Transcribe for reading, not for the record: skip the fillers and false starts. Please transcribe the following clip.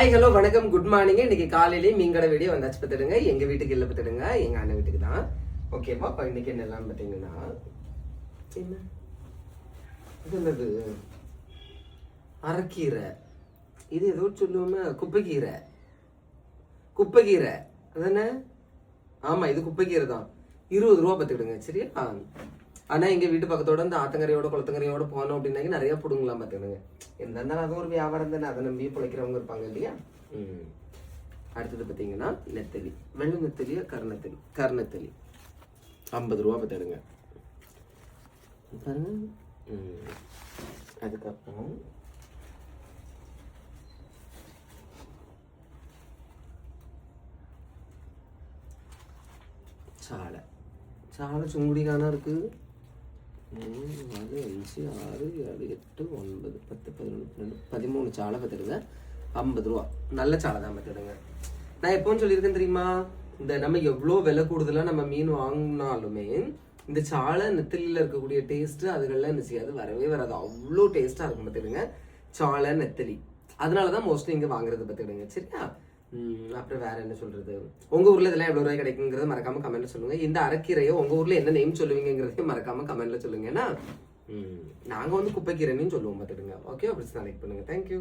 Hi hello வணக்கம் good morning. இன்னைக்கு காலையிலேயே மீன்கடை வீடியோ வந்தாச்சு பார்த்துடுங்க. எங்க வீட்டுக்கு இல்லை பார்த்துடுங்க, எங்க அண்ணன் வீட்டுக்கு தான். ஓகேவா? இப்போ இன்னைக்கு என்னெல்லாம் பார்த்தீங்கன்னா என்ன இது என்னது அரைக்கீரை, இது ஏதோ சொல்லுவோமே குப்பைக்கீரை. குப்பைக்கீரை அதானே? ஆமா, இது குப்பைக்கீரை தான். 20 ரூபா பார்த்துக்கிடுங்க. சரியா? ஆனா எங்க வீட்டு பக்கத்தோட இந்த ஆத்தங்கரையோட குளத்தங்கரையோட போனோம் அப்படின்னாக்க நிறைய பிடுங்கலாம் பார்த்துக்கிடுங்க. இருந்தாலும் அதுவும் ஒரு வியாபாரம் தானே, அதை நம்பி பிழைக்கிறவங்க இருப்பாங்க இல்லையா? அடுத்தது பார்த்தீங்கன்னா நெத்தலி, வெள்ளை நெத்தலியா கருநெத்தலி? கருநெத்தலி 50 ரூபா பார்த்துடுங்க பாருங்க. அதுக்கப்புறம் சாலை, சாலை சுங்குடிக்கான இருக்கு. 4, 5, 6, 7, 8, 9, 10, 11, 12, 13 சாலை பார்த்துடுங்க. 50 ரூபா. நல்ல சாலை தான் பார்த்துடுங்க. நான் எப்போன்னு சொல்லியிருக்கேன் தெரியுமா? இந்த நம்ம எவ்வளோ விலை கூடுதலாக நம்ம மீன் வாங்கினாலுமே இந்த சாலை நெத்தலியில் இருக்கக்கூடிய டேஸ்ட்டு அதுகள்லாம் என்ன செய்யாது, வரவே வராது. அவ்வளோ டேஸ்ட்டாக இருக்கும் பார்த்துடுங்க சாலை நெத்தலி. அதனால தான் மோஸ்ட்லி இங்கே வாங்குறது பார்த்துடுங்க. சரியா? அப்புறம் வேற என்ன சொல்றது, உங்க ஊர்ல இதெல்லாம் எவ்வளவு ரூபாய் கிடைக்குங்கிறத மறக்காம கமெண்ட்ல சொல்லுங்க. இந்த அரைக்கீரையோ உங்க ஊர்ல என்ன நேம் சொல்லுவீங்கிறதையும் மறக்காம கமெண்ட்ல சொல்லுங்க. ஏன்னா நாங்க வந்து குப்பைக்கீரைன்னு சொல்லுவோம் பார்த்துடுங்க. ஓகே, அப்படி லைக் பண்ணுங்க. தேங்க்யூ.